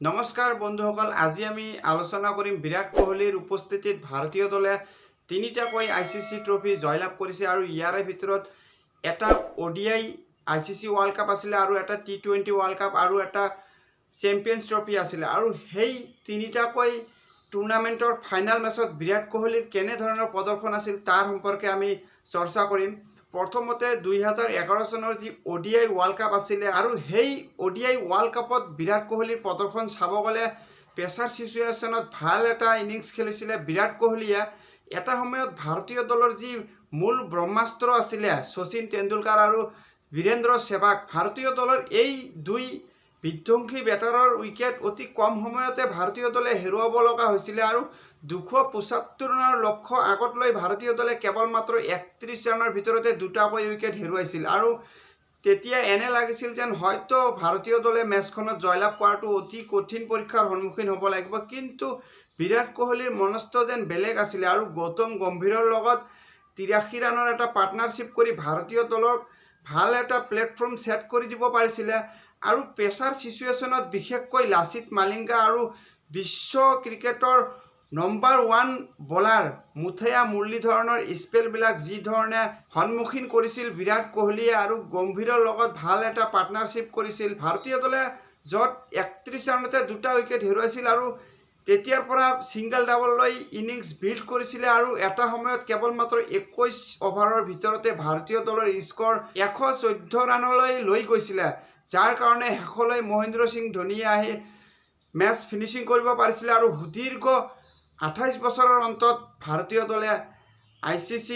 নমস্কাৰ বন্ধুসকল, আজি আমি আলোচনা কৰিম বিৰাট কোহলিৰ উপস্থিতিত ভাৰতীয় দলে তিনিটাকৈ ICC ট্ৰফি জয়লাভ কৰিছে আৰু ইয়াৰে ভিতৰত এটা ODI ICC ৱৰ্ল্ড কাপ আছিলে আৰু এটা T20 ৱৰ্ল্ড কাপ আৰু এটা চেম্পিয়ন্স ট্ৰফি আছিলে। আৰু সেই তিনিটাকৈ টুৰ্ণামেণ্টৰ ফাইনেল মেচত বিৰাট কোহলিৰ কেনেধৰণৰ প্ৰদৰ্শন আছিল তাৰ সম্পৰ্কে আমি চৰ্চা কৰিম। প্ৰথমতে 2011 চনৰ যি ODI ৱৰ্ল্ড কাপ আছিলে আৰু সেই ODI ৱৰ্ল্ড কাপত বিৰাট কোহলিৰ প্ৰদৰ্শন চাব গ'লে প্ৰেছাৰ চিচুৱেশ্যনত ভাল এটা ইনিংছ খেলিছিলে বিৰাট কোহলিয়ে। এটা সময়ত ভাৰতীয় দলৰ যি মূল ব্ৰহ্মাস্ত্ৰ আছিলে শচীন তেণ্ডুলকাৰ আৰু বীৰেন্দ্ৰ সেহৱাগ, ভাৰতীয় দলৰ এই দুই বিধ্বংসী বেটাৰৰ উইকেট অতি কম সময়তে ভাৰতীয় দলে হেৰুৱাব লগা হৈছিলে আৰু 275 ৰানৰ লক্ষ্য আগত লৈ ভাৰতীয় দলে কেৱল মাত্ৰ 31 ৰানৰ ভিতৰতে দুটাকৈ উইকেট হেৰুৱাইছিল। আৰু তেতিয়া এনে লাগিছিল যেন হয়তো ভাৰতীয় দলে মেচখনত জয়লাভ কৰাটো অতি কঠিন পৰীক্ষাৰ সন্মুখীন হ'ব লাগিব, কিন্তু বিৰাট কোহলিৰ মনস্থ যেন বেলেগ আছিলে আৰু গৌতম গম্ভীৰৰ লগত 83 ৰানৰ এটা পাৰ্টনাৰশ্বিপ কৰি ভাৰতীয় দলক ভাল এটা প্লেটফৰ্ম ছেট কৰি দিব পাৰিছিলে। আৰু প্ৰেছাৰ চিচুৱেশ্যনত বিশেষকৈ লাচিত মালিংগা আৰু বিশ্ব ক্ৰিকেটৰ নম্বৰ 1 বলাৰ মুথৈয়া মুৰলীধৰণৰ স্পেলবিলাক যি ধৰণে সন্মুখীন কৰিছিল বিৰাট কোহলিয়ে আৰু গম্ভীৰৰ লগত ভাল এটা পাৰ্টনাৰশ্বিপ কৰিছিল, ভাৰতীয় দলে য'ত 31 ৰানতে দুটা উইকেট হেৰুৱাইছিল আৰু তেতিয়াৰ পৰা ছিংগল ডাবল লৈ ইনিংছ বিল্ড কৰিছিলে আৰু এটা সময়ত কেৱল মাত্ৰ 21 অভাৰৰ ভিতৰতে ভাৰতীয় দলৰ স্ক'ৰ 114 ৰানলৈ লৈ গৈছিলে, যাৰ কাৰণে শেষলৈ মহেন্দ্ৰ সিং ধোনীয়ে আহি মেচ ফিনিচিং কৰিব পাৰিছিলে আৰু সুদীৰ্ঘ 28 বছৰৰ অন্তত ভাৰতীয় দলে ICC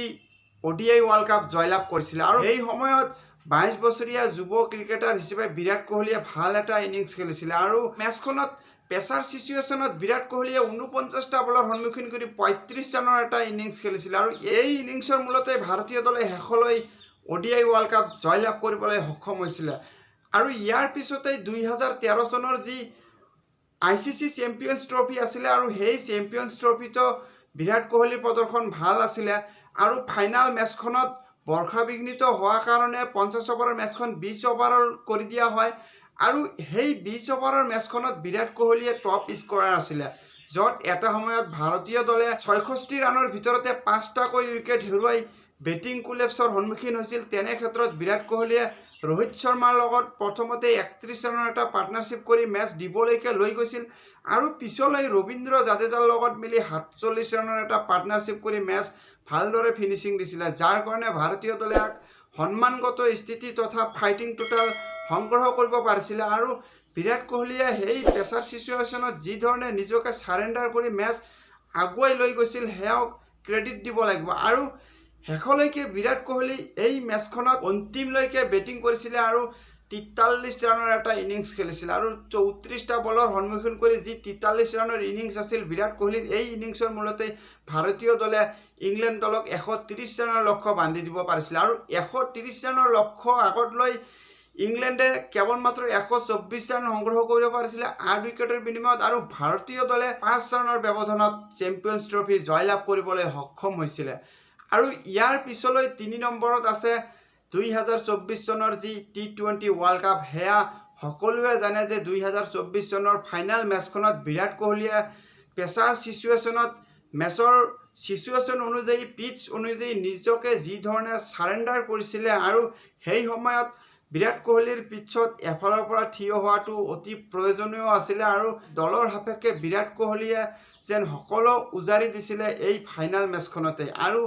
ODI ৱৰ্ল্ড কাপ জয়লাভ কৰিছিলে। আৰু এই সময়ত 22 বছৰীয়া যুৱ ক্ৰিকেটাৰ হিচাপে বিৰাট কোহলিয়ে ভাল এটা ইনিংছ খেলিছিলে আৰু মেচখনত প্ৰেছাৰ চিচুৱেশ্যনত বিৰাট কোহলিয়ে 49টা বলৰ সন্মুখীন কৰি 35 ৰানৰ এটা ইনিংছ খেলিছিলে আৰু এই ইনিংছৰ মূলতে ভাৰতীয় দলে শেষলৈ ODI ৱৰ্ল্ড কাপ জয়লাভ কৰিবলৈ সক্ষম হৈছিলে। আৰু ইয়াৰ পিছতেই 2013 চনৰ যি ICC চেম্পিয়ন্স ট্ৰফি আছিলে আৰু সেই চেম্পিয়ন্স ট্ৰফিতো বিৰাট কোহলিৰ প্ৰদৰ্শন ভাল আছিলে আৰু ফাইনেল মেচখনত বৰ্ষাবিঘ্নিত হোৱাৰ কাৰণে 50 অভাৰৰ মেচখন 20 অভাৰৰ কৰি দিয়া হয় আৰু সেই 20 অভাৰৰ মেচখনত বিৰাট কোহলিয়ে টপ স্ক'ৰাৰ আছিলে, য'ত এটা সময়ত ভাৰতীয় দলে 66 ৰানৰ ভিতৰতে 5টাকৈ উইকেট হেৰুৱাই বেটিং কোলেপছৰ সন্মুখীন হৈছিল। তেনে ক্ষেত্ৰত বিৰাট কোহলিয়ে ৰোহিত শৰ্মাৰ লগত প্ৰথমতে 31 ৰানৰ এটা পাৰ্টনাৰশ্বিপ কৰি মেচ দিবলৈকে লৈ গৈছিল আৰু পিছলৈ ৰবীন্দ্ৰ জাদেজাৰ লগত মিলি 47 ৰানৰ এটা পাৰ্টনাৰশ্বিপ কৰি মেচ ভালদৰে ফিনিচিং দিছিলে, যাৰ কাৰণে ভাৰতীয় দলে সন্মানগত স্থিতি তথা ফাইটিং টোটাল সংগ্ৰহ কৰিব পাৰিছিলে। আৰু বিৰাট কোহলিয়ে সেই প্ৰেছাৰ চিচুৱেশ্যনত যি ধৰণে নিজকে চাৰেণ্ডাৰ কৰি মেচ আগুৱাই লৈ গৈছিল সেয়াও ক্ৰেডিট দিব লাগিব। আৰু শেষলৈকে বিৰাট কোহলি এই মেচখনত অন্তিমলৈকে বেটিং কৰিছিলে আৰু 43 ৰানৰ এটা ইনিংছ খেলিছিল আৰু 34টা বলৰ সন্মুখীন কৰি যি 43 ৰানৰ ইনিংছ আছিল বিৰাট কোহলিৰ, এই ইনিংছৰ মূলতে ভাৰতীয় দলে ইংলেণ্ড দলক 130 ৰানৰ লক্ষ্য বান্ধি দিব পাৰিছিলে আৰু 130 ৰানৰ লক্ষ্য আগত লৈ ইংলেণ্ডে কেৱল মাত্ৰ 124 ৰান সংগ্ৰহ কৰিব পাৰিছিলে 8 উইকেটৰ বিনিময়ত আৰু ভাৰতীয় দলে 5 ৰানৰ ব্যৱধানত চেম্পিয়ন্স ট্ৰফি জয়লাভ কৰিবলৈ সক্ষম হৈছিলে। আৰু ইয়াৰ পিছলৈ 3 নম্বৰত আছে 2024 চনৰ যি T20 ৱৰ্ল্ড কাপ। সেয়া সকলোৱে জানে যে 2024 চনৰ ফাইনেল মেচখনত বিৰাট কোহলিয়ে প্ৰেছাৰ চিচুৱেশ্যনত মেচৰ চিচুৱেশ্যন অনুযায়ী পিচ অনুযায়ী নিজকে যি ধৰণে চাৰেণ্ডাৰ কৰিছিলে আৰু সেই সময়ত বিৰাট কোহলিৰ পিছত এফালৰ পৰা থিয় হোৱাটো অতি প্ৰয়োজনীয় আছিলে আৰু দলৰ সাপেক্ষে বিৰাট কোহলিয়ে যেন সকলো উজাৰি দিছিলে এই ফাইনেল মেচখনতে আৰু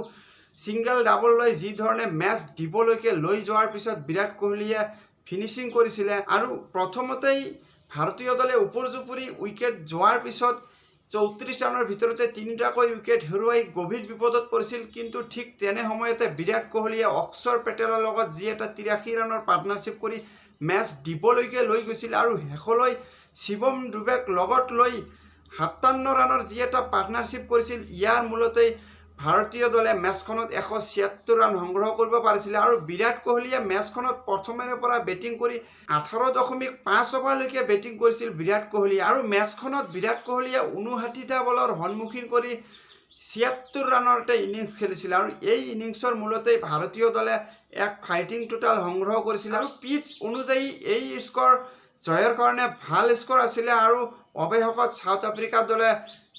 ছিংগল ডাবল লৈ যি ধৰণে মেচ দিবলৈকে লৈ যোৱাৰ পিছত বিৰাট কোহলিয়ে ফিনিচিং কৰিছিলে আৰু প্ৰথমতেই ভাৰতীয় দলে ওপৰজুপুৰি উইকেট যোৱাৰ পিছত 34 ৰানৰ ভিতৰতে 3টাকৈ উইকেট হেৰুৱাই গভীৰ বিপদত পৰিছিল, কিন্তু ঠিক তেনে সময়তে বিৰাট কোহলিয়ে অক্ষৰ পেটেলৰ লগত যি এটা 83 ৰানৰ পাৰ্টনাৰশ্বিপ কৰি মেচ দিবলৈকে লৈ গৈছিল আৰু শেষলৈ শিৱম ডুবেক লগত লৈ 57 ৰানৰ যি এটা পাৰ্টনাৰশ্বিপ কৰিছিল, ইয়াৰ মূলতে ভাৰতীয় দলে মেচখনত 176 ৰান সংগ্ৰহ কৰিব পাৰিছিলে আৰু বিৰাট কোহলিয়ে মেচখনত প্ৰথমৰে পৰা বেটিং কৰি 18.5 অভাৰলৈকে বেটিং কৰিছিল বিৰাট কোহলিয়ে আৰু মেচখনত বিৰাট কোহলিয়ে 59টা বলৰ সন্মুখীন কৰি 76 ৰানৰ এটা ইনিংছ খেলিছিল আৰু এই ইনিংছৰ মূলতে ভাৰতীয় দলে এক ফাইটিং টোটাল সংগ্ৰহ কৰিছিল আৰু পিচ অনুযায়ী এই স্ক'ৰ জয়ৰ কাৰণে ভাল স্ক'ৰ আছিলে আৰু অৱশেষত সাউথ আফ্ৰিকা দলে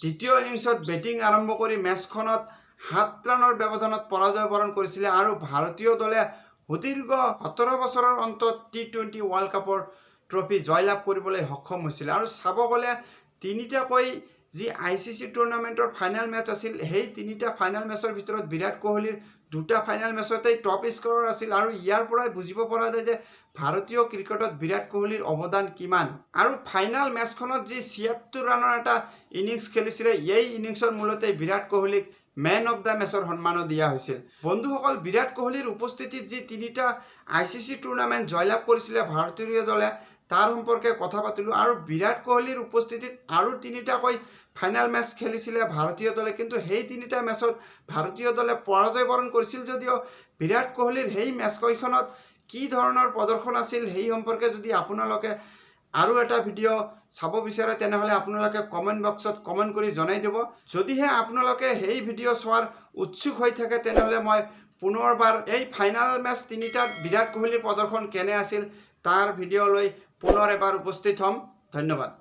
দ্বিতীয় ইনিংছত বেটিং আৰম্ভ কৰি মেচখনত 7 ৰানৰ ব্যৱধানত পৰাজয় বৰণ কৰিছিলে আৰু ভাৰতীয় দলে সুদীৰ্ঘ 17 বছৰৰ অন্তত T20 ৱৰ্ল্ড কাপৰ ট্ৰফি জয়লাভ কৰিবলৈ সক্ষম হৈছিলে। আৰু চাব গ'লে তিনিটাকৈ যি ICC টুৰ্ণামেণ্টৰ ফাইনেল মেচ আছিল, সেই তিনিটা ফাইনেল মেচৰ ভিতৰত বিৰাট কোহলিৰ দুটা ফাইনেল মেচতেই টপ স্ক'ৰাৰ আছিল আৰু ইয়াৰ পৰাই বুজিব পৰা যায় যে ভাৰতীয় ক্ৰিকেটত বিৰাট কোহলিৰ অৱদান কিমান। আৰু ফাইনেল মেচখনত যি 76 ৰানৰ এটা ইনিংছ খেলিছিলে, এই ইনিংছৰ মূলতে বিৰাট কোহলিক মেন অফ দ্য মেচৰ সন্মানো দিয়া হৈছিল। বন্ধুসকল, বিৰাট কোহলিৰ উপস্থিতিত যি তিনিটা ICC টুৰ্ণামেণ্ট জয়লাভ কৰিছিলে ভাৰতীয় দলে, তাৰ সম্পৰ্কে কথা পাতিলোঁ। আৰু বিৰাট কোহলিৰ উপস্থিতিত আৰু তিনিটাকৈ ফাইনেল মেচ খেলিছিলে ভাৰতীয় দলে, কিন্তু সেই তিনিটা মেচত ভাৰতীয় দলে পৰাজয় বৰণ কৰিছিল যদিও বিৰাট কোহলিৰ সেই মেচকেইখনত কি ধৰণৰ প্ৰদৰ্শন আছিল সেই সম্পৰ্কে যদি আপোনালোকে আৰু এটা ভিডিঅ' চাব বিচাৰে তেনেহ'লে আপোনালোকে কমেণ্ট বক্সত কমেণ্ট কৰি জনাই দিব। যদিহে আপোনালোকে সেই ভিডিঅ' চোৱাৰ উৎসুক হৈ থাকে তেনেহ'লে মই পুনৰবাৰ এই ফাইনেল মেচ তিনিটাত বিৰাট কোহলিৰ প্ৰদৰ্শন কেনে আছিল তাৰ ভিডিঅ' লৈ পুনৰ এবাৰ উপস্থিত হ'ম। ধন্যবাদ।